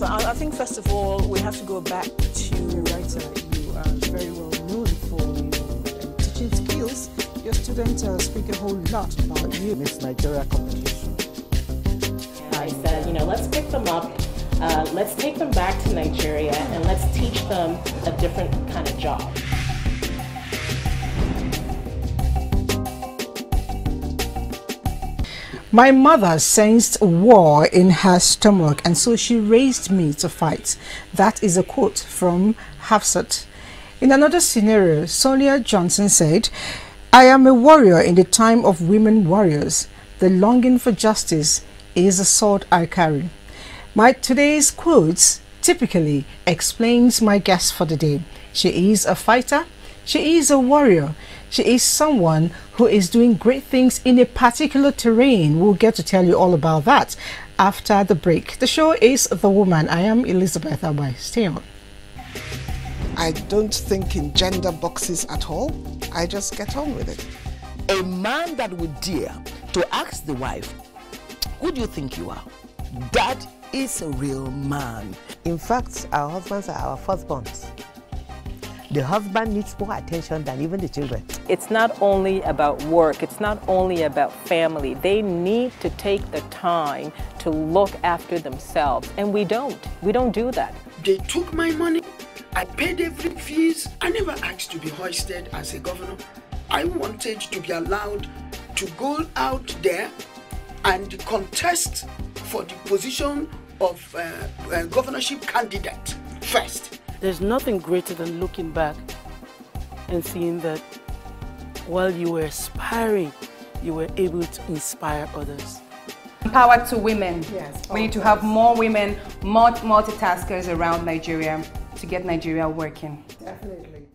So I think first of all, we have to go back to writer. You are very well known for your teaching skills. Your students speak a whole lot about you. Miss Nigeria competition. I said, let's pick them up, let's take them back to Nigeria, and let's teach them a different kind of job. My mother sensed war in her stomach, and so she raised me to fight. That is a quote from Hafsat. In another scenario, Sonia Johnson said, I am a warrior in the time of women warriors. The longing for justice is a sword I carry. My today's quotes typically explains my guest for the day. She is a fighter. She is a warrior. She is someone who is doing great things in a particular terrain. We'll get to tell you all about that after the break. The show is The Woman. I am Elizabeth Abai. Stay on. I don't think in gender boxes at all. I just get on with it. A man that would dare to ask the wife, who do you think you are? That is a real man. In fact, our husbands are our firstborns. The husband needs more attention than even the children. It's not only about work, it's not only about family. They need to take the time to look after themselves, and we don't do that. They took my money, I paid every fees. I never asked to be hoisted as a governor. I wanted to be allowed to go out there and contest for the position of governorship candidate first. There's nothing greater than looking back and seeing that while you were aspiring, you were able to inspire others. Power to women. Yes, we need to have more women, more multitaskers around Nigeria to get Nigeria working. Definitely.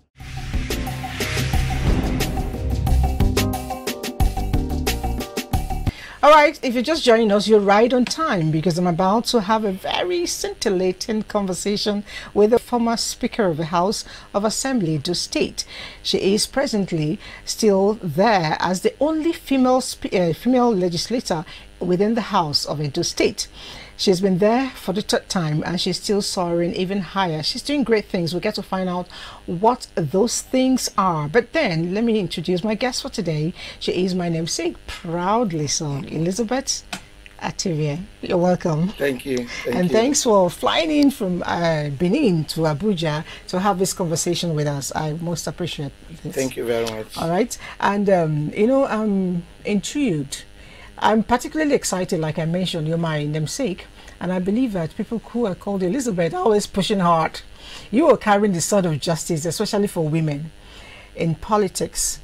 All right, if you're just joining us, you're right on time because I'm about to have a very scintillating conversation with the former Speaker of the House of Assembly, Edo State. She is presently still there as the only female legislator within the House of Edo State. She's been there for the third time and she's still soaring even higher. She's doing great things. We'll get to find out what those things are. But then let me introduce my guest for today. She is my namesake, proudly so, Elizabeth Ativie. You're welcome. Thank you. Thanks for flying in from Benin to Abuja to have this conversation with us. I most appreciate this. Thank you very much. All right. And, I'm intrigued. I'm particularly excited, like I mentioned, you're my namesake, and I believe that people who are called Elizabeth are always pushing hard. You are carrying the sword of justice, especially for women, in politics,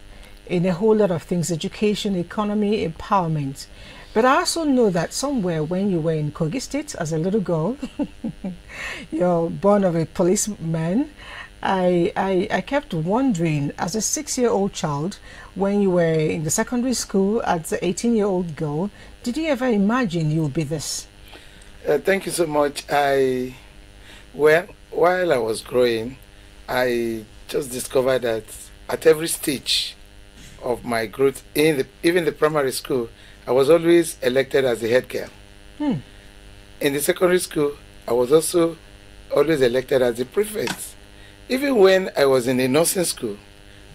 in a whole lot of things, education, economy, empowerment. But I also know that somewhere when you were in Kogi State as a little girl, you're born of a policeman. I kept wondering, as a 6-year-old child, when you were in the secondary school as an 18-year-old girl, did you ever imagine you would be this? Thank you so much. While I was growing, I just discovered that at every stage of my growth, even the primary school, I was always elected as the head girl. In the secondary school, I was also always elected as the prefect. Even when I was in the nursing school,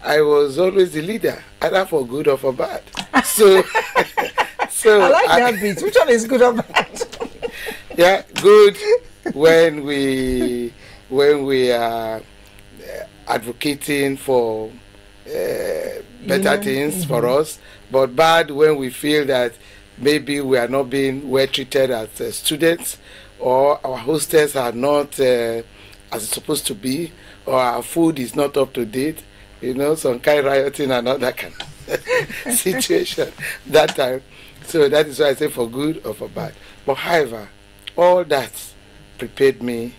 I was always the leader, either for good or for bad. So I like that bit. Which one is good or bad? Yeah, good when we are advocating for better things for us, but bad when we feel that maybe we are not being well treated as students, or our hostels are not as it's supposed to be, or our food is not up to date, some kind of rioting and all that kind of situation that time. So that is why I say for good or for bad. But however, all that prepared me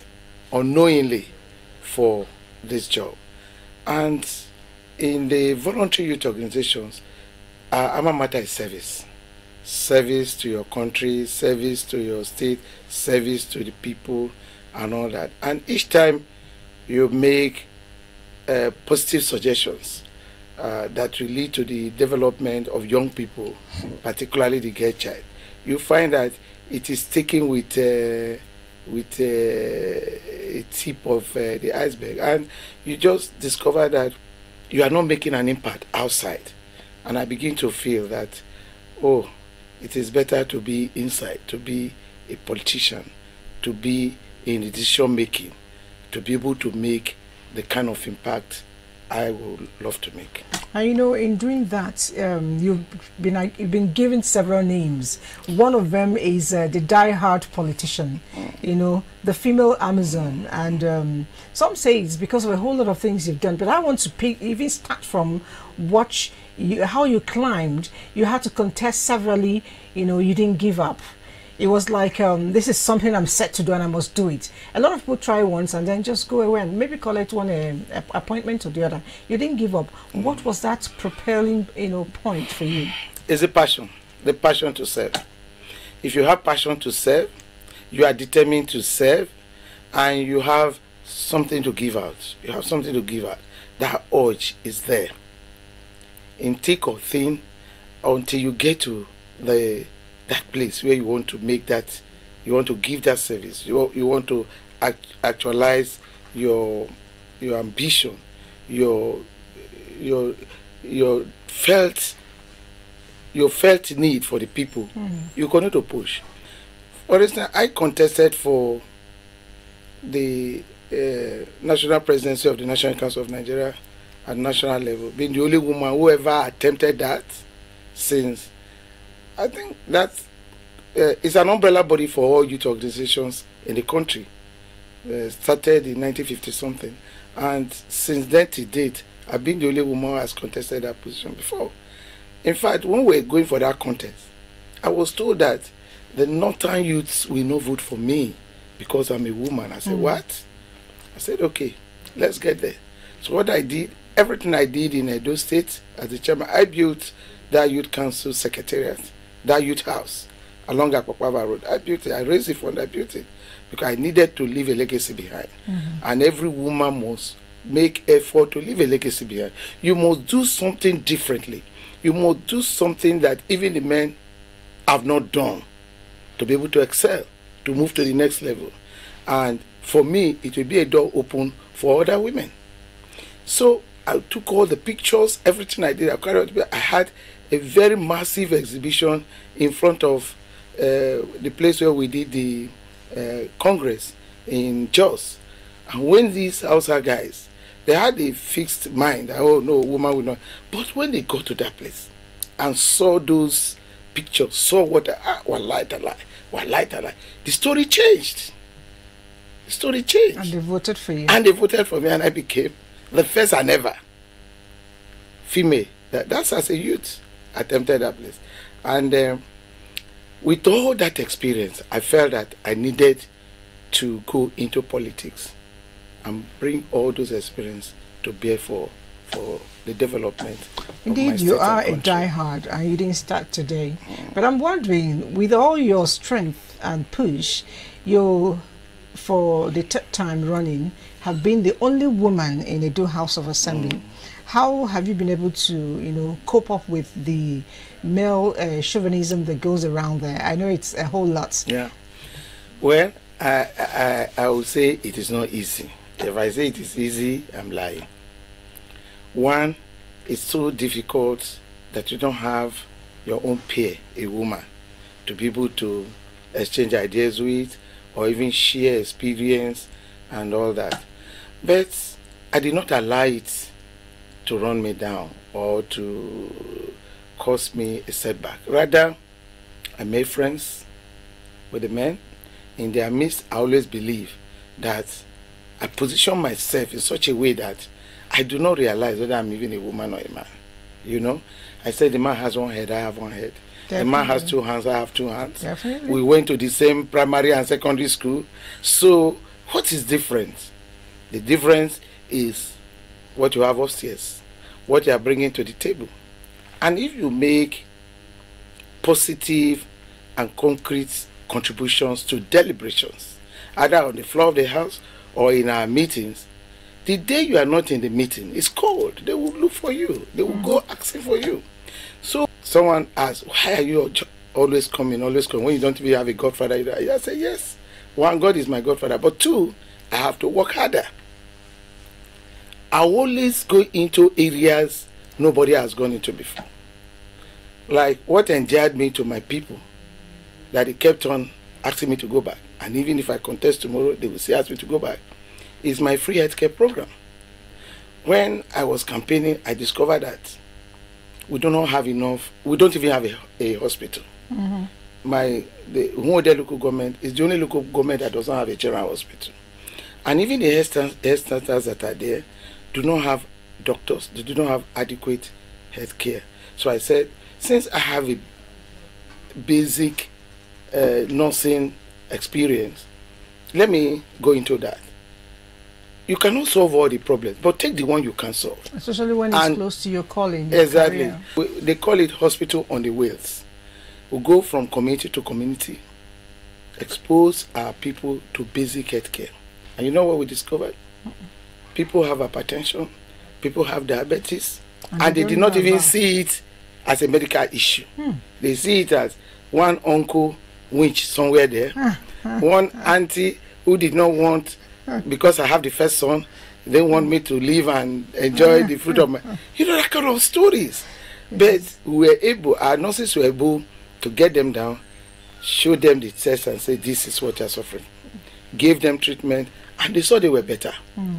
unknowingly for this job. And in the voluntary youth organizations, alma mater is service. Service to your country, service to your state, service to the people and all that. And each time you make positive suggestions that will lead to the development of young people, particularly the girl child, you find that it is taken with with a tip of the iceberg, and you just discover that you are not making an impact outside. And I begin to feel that, oh, it is better to be inside, to be a politician, to be in decision making, to be able to make the kind of impact I would love to make. And you know, in doing that, you've been given several names. One of them is the die-hard politician, you know, the female Amazon, and some say it's because of a whole lot of things you've done. But I want to even start from how you climbed. You had to contest severally. You know, you didn't give up. It was like, this is something I'm set to do and I must do it. A lot of people try once and then just go away and maybe collect one appointment or the other. You didn't give up. What was that propelling, you know, point for you? It's a passion, the passion to serve. If you have passion to serve, you are determined to serve, and you have something to give out. You have something to give out. That urge is there. In thick or thin, until you get to that place where you want to make that, you want to give that service, you want to actualize your ambition, your felt need for the people. You continue to push. For instance, I contested for the national presidency of the National Council of Nigeria at national level, being the only woman who ever attempted that since. I think that it's an umbrella body for all youth organizations in the country. Started in 1950 something, and since then to date, I've been the only woman who has contested that position before. In fact, when we were going for that contest, I was told that the northern youths will not vote for me because I'm a woman. I said, what? I said, okay, let's get there. So what I did, everything I did in Edo State as the chairman, I built that youth council secretariat, that youth house along Akpakpava Road. I built it. I raised the fund. I built it because I needed to leave a legacy behind. And every woman must make effort to leave a legacy behind. You must do something differently. You must do something that even the men have not done to be able to excel, to move to the next level. And for me, it will be a door open for other women. So I took all the pictures, everything I did. I had a very massive exhibition in front of the place where we did the Congress in Jos. And when these Hausa guys, they had a fixed mind, oh no, woman will not. But when they got to that place and saw those pictures, saw what the story changed. The story changed. And they voted for you. And they voted for me, and I became the first and ever female. That's as a youth attempted that place. And with all that experience, I felt that I needed to go into politics and bring all those experience to bear for the development. Indeed, you are a diehard and you didn't start today. But I'm wondering, with all your strength and push, you, for the third time running, have been the only woman in the House of Assembly. How have you been able to, you know, cope up with the male chauvinism that goes around there? I know it's a whole lot. Yeah. Well, I would say it is not easy. If I say it is easy, I'm lying. One, it's so difficult that you don't have your own peer, a woman, to be able to exchange ideas with or even share experience and all that. But I did not allow it to run me down or to cause me a setback. Rather, I made friends with the men. In their midst, I always believe that I position myself in such a way that I do not realize whether I'm even a woman or a man. You know, I said the man has one head, I have one head. Definitely. The man has two hands, I have two hands. Definitely. We went to the same primary and secondary school. So what is different? The difference is what you have upstairs, what you are bringing to the table. And if you make positive and concrete contributions to deliberations, either on the floor of the house or in our meetings, the day you are not in the meeting, it's cold. They will look for you. They will go asking for you. So someone asks, why are you always coming, when you don't even have a godfather? I say, yes, One, God is my godfather. But two, I have to work harder. I always go into areas nobody has gone into before. Like what endeared me to my people, that they kept on asking me to go back. And even if I contest tomorrow, they will say ask me to go back, is my free healthcare program. When I was campaigning, I discovered that we do not have enough, we don't even have a hospital. The Hon local government is the only local government that doesn't have a general hospital. And even the health centers that are there do not have doctors, they do not have adequate health care. So I said, since I have a basic nursing experience, let me go into that. You cannot solve all the problems, but take the one you can solve. Especially when it's close to your calling. Exactly. They call it hospital on the wheels. We go from community to community, expose our people to basic health care. And you know what we discovered? People have hypertension, people have diabetes, and they did not even see it as a medical issue. They see it as one uncle winch somewhere there, one auntie who did not want, because I have the first son, they want me to live and enjoy the fruit of my, that kind of stories. But we were able, our nurses were able to get them down, show them the test and say, this is what you're suffering. Gave them treatment, and they saw they were better.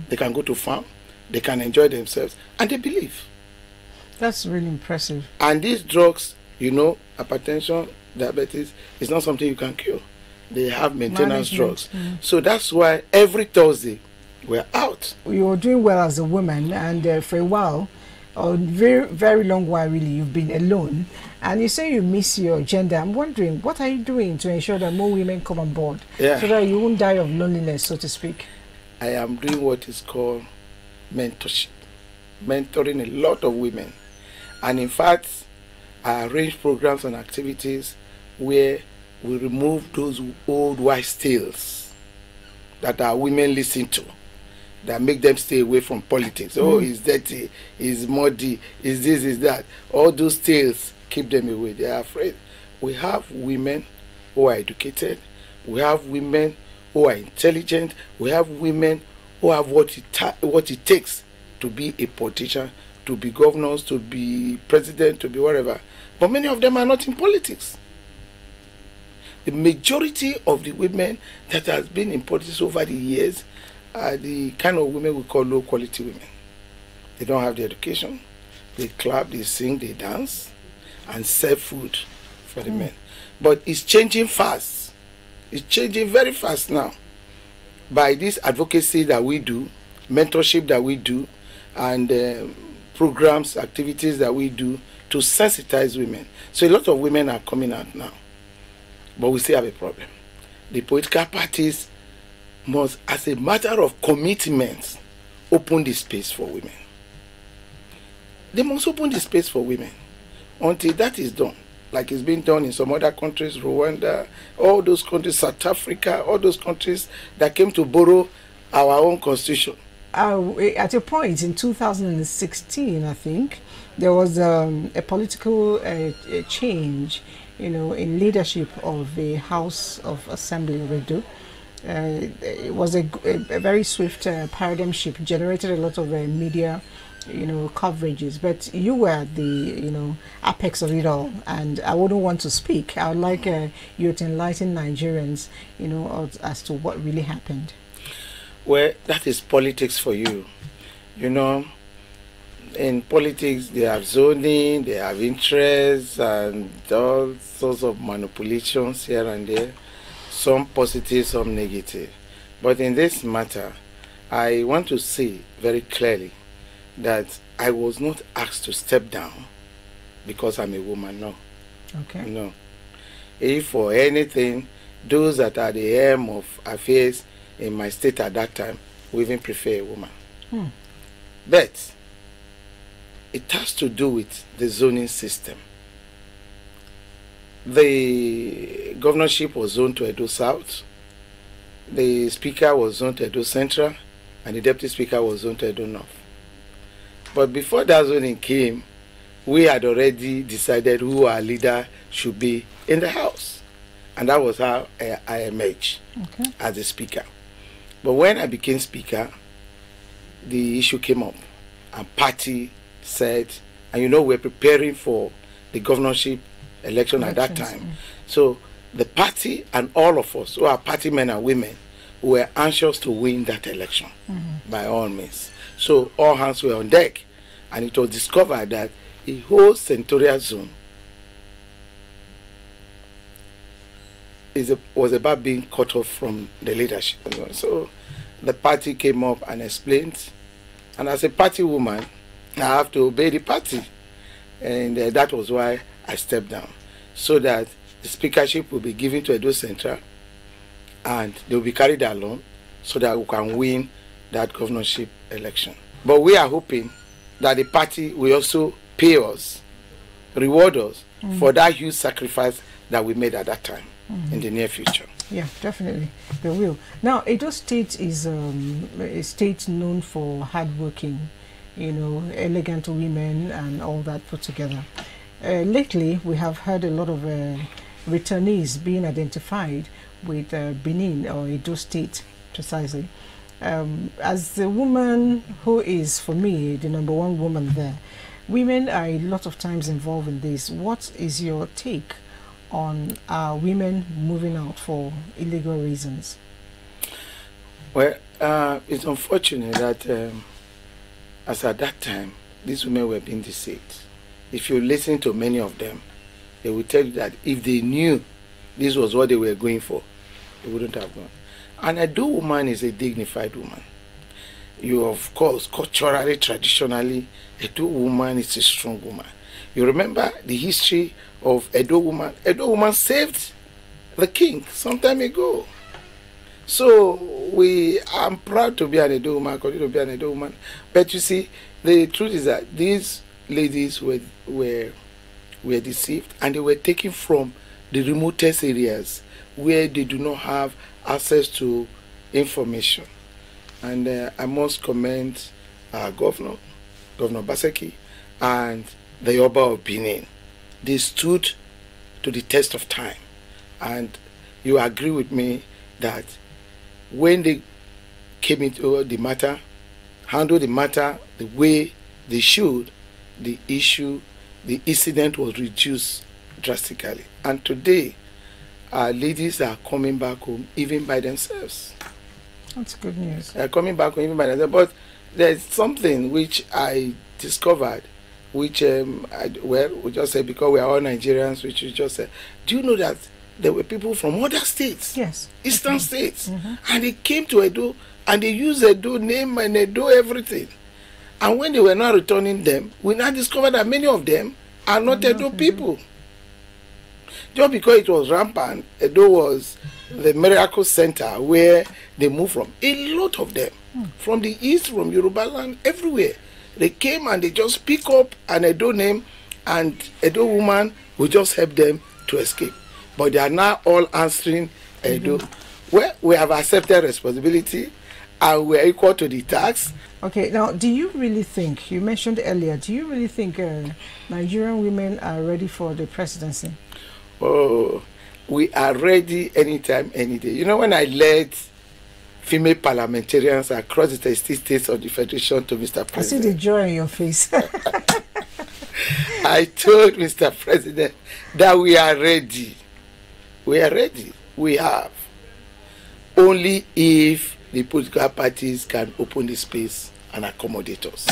They can go to farm, they can enjoy themselves, and they believe. That's really impressive. And these drugs, hypertension, diabetes, is not something you can cure. They have maintenance drugs. So that's why every Thursday we're out. You're doing well as a woman, and for a while, a very, very long while really, you've been alone. And you say you miss your gender. I'm wondering, what are you doing to ensure that more women come on board so that you won't die of loneliness, so to speak? I am doing what is called mentorship, mentoring a lot of women. And in fact, I arrange programs and activities where we remove those old wise tales that our women listen to, that make them stay away from politics. Oh, it's dirty, it's muddy, it's this, it's that. All those tales keep them away. They are afraid. We have women who are educated. We have women who are intelligent. We have women who have what it takes to be a politician, to be governors, to be president, to be whatever. But many of them are not in politics. The majority of the women that has been in politics over the years are the kind of women we call low quality women. They don't have the education. They clap, they sing, they dance, and sell food for the men. But it's changing fast. It's changing very fast now. By this advocacy that we do, mentorship that we do, and programs, activities that we do to sensitize women. So a lot of women are coming out now. But we still have a problem. The political parties must, as a matter of commitment, open the space for women. They must open the space for women. Until that is done, like it's been done in some other countries, Rwanda, all those countries, South Africa, all those countries that came to borrow our own constitution. At a point in 2016, I think, there was a political change, in leadership of the House of Assembly, Redo. It was a very swift paradigm shift, generated a lot of media coverages, but you were the apex of it all, and I wouldn't want to speak. I would like you to enlighten Nigerians as to what really happened. Well, that is politics for you. In politics they have zoning, they have interests, and all sorts of manipulations here and there, some positive, some negative. But in this matter, I want to say very clearly that I was not asked to step down because I'm a woman. No. Okay. No. If for anything, those that are the helm of affairs in my state at that time would even prefer a woman. But it has to do with the zoning system. The governorship was zoned to Edo South, the speaker was zoned to Edo Central, and the deputy speaker was zoned to Edo North. But before that zoning came, we had already decided who our leader should be in the house. And that was how I emerged as a speaker. But when I became speaker, the issue came up. And party said, and you know, we're preparing for the governorship election at that time. So the party and all of us who are party men and women were anxious to win that election by all means. So all hands were on deck, and it was discovered that the whole senatorial zone was about being cut off from the leadership. So the party came up and explained, and as a party woman, I have to obey the party, and that was why I stepped down, so that the speakership will be given to Edo Central, and they will be carried along, so that we can win that governorship election. But we are hoping that the party will also pay us, reward us for that huge sacrifice that we made at that time in the near future. Yeah, definitely, they will. Now, Edo State is a state known for hardworking, you know, elegant women and all that put together. Lately, we have heard a lot of returnees being identified with Benin or Edo State, precisely. As the woman who is, for me, the #1 woman there, women are a lot of times involved in this. What is your take on women moving out for illegal reasons? Well, it's unfortunate that as at that time, these women were being deceived. If you listen to many of them, they will tell you that if they knew this was what they were going for, they wouldn't have gone. An Edo woman is a dignified woman. You, of course, culturally, traditionally, Edo woman is a strong woman. You remember the history of Edo woman. Edo woman saved the king some time ago. So I'm proud to be an Edo woman, continue to be an Edo woman. But you see, the truth is that these ladies were deceived, and they were taken from the remotest areas where they do not have access to information. And I must commend our Governor Baseki, and the Yoba of Benin. They stood to the test of time. And you agree with me that when they came into the matter, handled the matter the way they should, the incident was reduced drastically. And today, our ladies are coming back home even by themselves. That's good news. They're coming back home even by themselves. But there's something which I discovered, which, we just said, because we are all Nigerians, which we just said, do you know that there were people from other states? Yes. Eastern states. And they came to Edo, and they used Edo name and Edo everything. And when they were not returning them, we now discovered that many of them are not Edo people. Just because it was rampant, Edo was the miracle center where they moved from. A lot of them, from the east, from Yoruba land, everywhere. They came and they just pick up an Edo name, and Edo woman will just help them to escape. But they are now all answering Edo. Well, we have accepted responsibility, and we are equal to the tax. Okay, now, do you really think, you mentioned earlier, do you really think Nigerian women are ready for the presidency? Oh, we are ready anytime, any day. You know, when I led female parliamentarians across the 36 states of the Federation to Mr. President, I see the joy in your face. I told Mr. President that we are ready. We are ready. We have. Only if the political parties can open the space and accommodate us.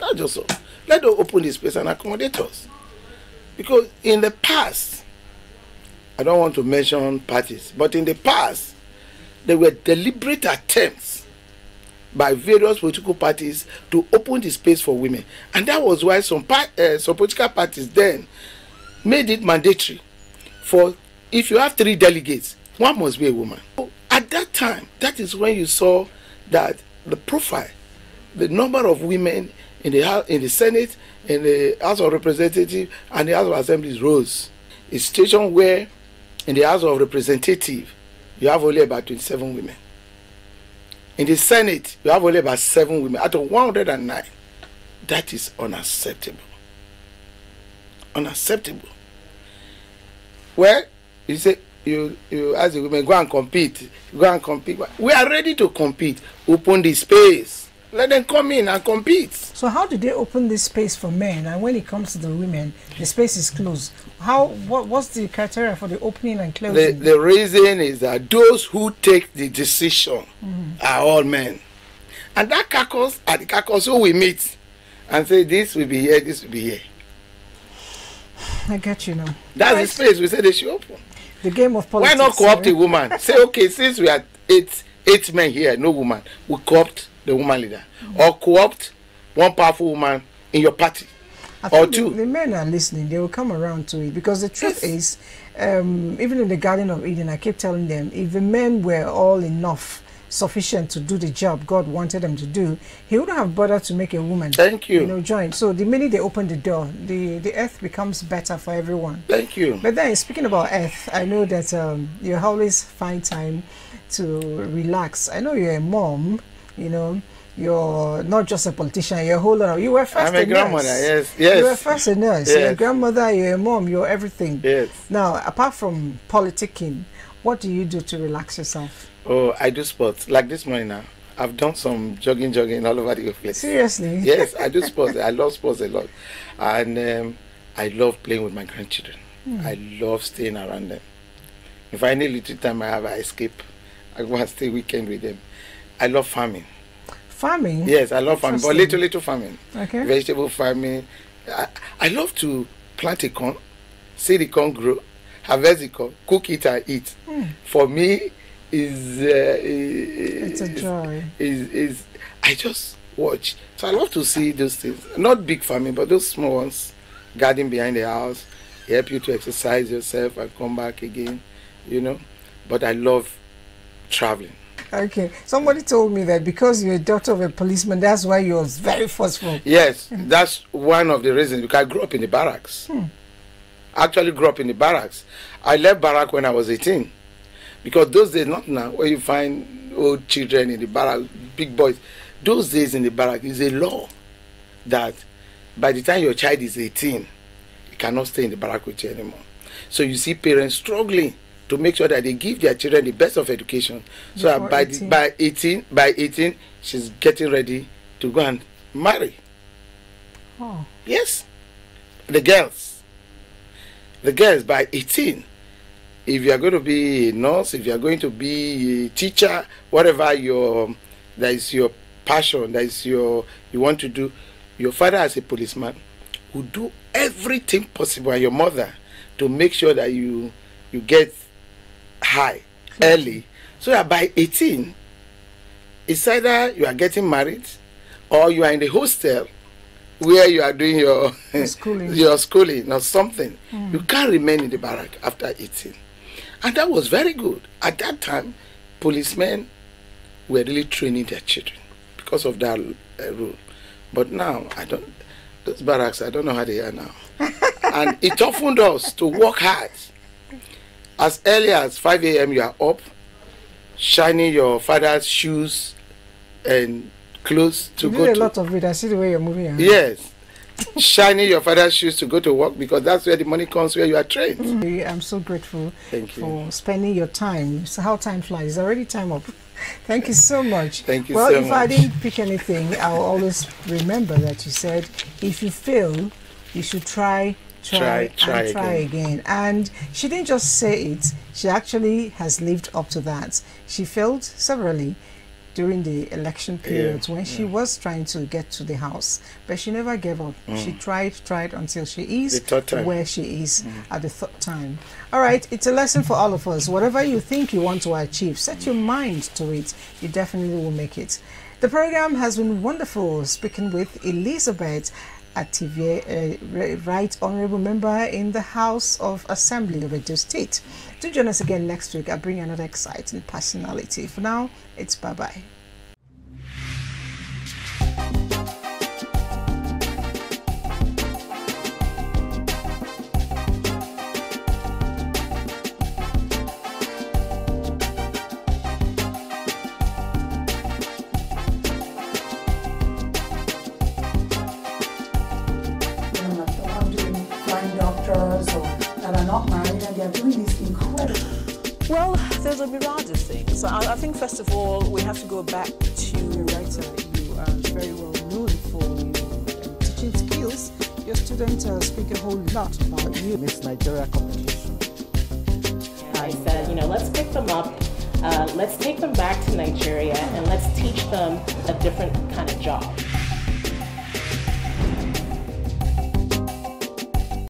Not just so. Let them open the space and accommodate us. Because in the past, I don't want to mention parties, but in the past, there were deliberate attempts by various political parties to open the space for women. And that was why some political parties then made it mandatory for, if you have 3 delegates, 1 must be a woman. At that time, that is when you saw that the profile, the number of women in the Senate, in the House of Representatives, and the House of Assemblies rose. A situation where in the House of Representatives, you have only about 27 women. In the Senate, you have only about 7 women out of 109. That is unacceptable. Unacceptable. Well, you say, you as the women go and compete. Go and compete. We are ready to compete. Open the space. Let them come in and compete. So how do they open this space for men, and when it comes to the women, the space is closed? What's the criteria for the opening and closing? The reason is that those who take the decision are all men. And that caucus are the caucus who we meet and say this will be here, this will be here. I get you now. That's the space we say they should open. The game of politics. Why not co-opt a woman? Say, okay, since we are eight men here, no woman, we co-opt the woman leader. Or co-opt one powerful woman in your party. Or two. The men are listening. They will come around to it. Because the truth is, even in the Garden of Eden, I keep telling them, if the men were all enough, sufficient to do the job God wanted them to do, he wouldn't have bothered to make a woman join. So the minute they open the door, the earth becomes better for everyone. Thank you. But then, speaking about earth, I know that you always find time to relax. I know you're a mom, you're not just a politician, you're a whole lot of, you were first I'm a grandmother, yes. You were first a nurse, yes. You're a grandmother, you're a mom, you're everything. Yes. Now, apart from politicking, what do you do to relax yourself? Oh, I do sports. Like this morning now, I've done some jogging all over the place. Seriously? Yes, I do sports. I love sports a lot. And I love playing with my grandchildren. I love staying around them. If I need little time I have, I escape. I go and stay weekend with them. I love farming. Farming? Yes, I love farming, but little farming. Okay. Vegetable farming. I love to plant a corn, see the corn grow, harvest the corn, cook it and eat. For me, it's a joy. I just watch. So I love to see those things. Not big farming, but those small ones. Garden behind the house, help you to exercise yourself and come back again, But I love traveling. Okay. Somebody told me that because you're a daughter of a policeman, that's why you're very forceful. Yes, that's one of the reasons, because I grew up in the barracks. I actually grew up in the barracks. I left barrack when I was 18. Because those days, not now, where you find old children in the barrack, big boys. Those days in the barrack is a law that by the time your child is 18, you cannot stay in the barrack with you anymore. So you see parents struggling to make sure that they give their children the best of education. So that by 18, she's getting ready to go and marry. Oh. Yes. The girls by 18. If you are going to be a nurse, if you are going to be a teacher, whatever that is your passion, that is you want to do, your father as a policeman will do everything possible, and your mother, to make sure that you get high early, so that by 18, it's either you are getting married or you are in the hostel where you are doing your schooling or something. You can't remain in the barrack after 18. And that was very good. At that time, policemen were really training their children because of that rule. But now, those barracks, I don't know how they are now. And it toughened us to work hard. As early as 5 a.m. you are up, shining your father's shoes and clothes to go to... You did a lot of it. I see the way you're moving. Yes. Shining your father's shoes to go to work, because that's where the money comes, where you are trained. I'm so grateful for spending your time. So how time flies. It's already time up. Thank you so much. Thank you so much. Well, if I didn't pick anything, I'll always remember that you said, if you fail, you should try again. And she didn't just say it. She actually has lived up to that. She failed severally during the election periods when she was trying to get to the house, but she never gave up. She tried until she is where she is at the third time. All right, it's a lesson for all of us. Whatever you think you want to achieve, set your mind to it. You definitely will make it. The program has been wonderful, speaking with Elizabeth Ativie, Right Honorable Member in the House of Assembly of Edo State. Do join us again next week. I'll bring another exciting personality. For now, it's bye-bye. Doctors or that are not married, and they are doing this incredible there's a mirage of things. So I think first of all, we have to go back to... Writer, you are very well known for your teaching skills. Your students speak a whole lot about you. Miss Nigeria competition. I said, you know, let's pick them up, let's take them back to Nigeria, and let's teach them a different kind of job.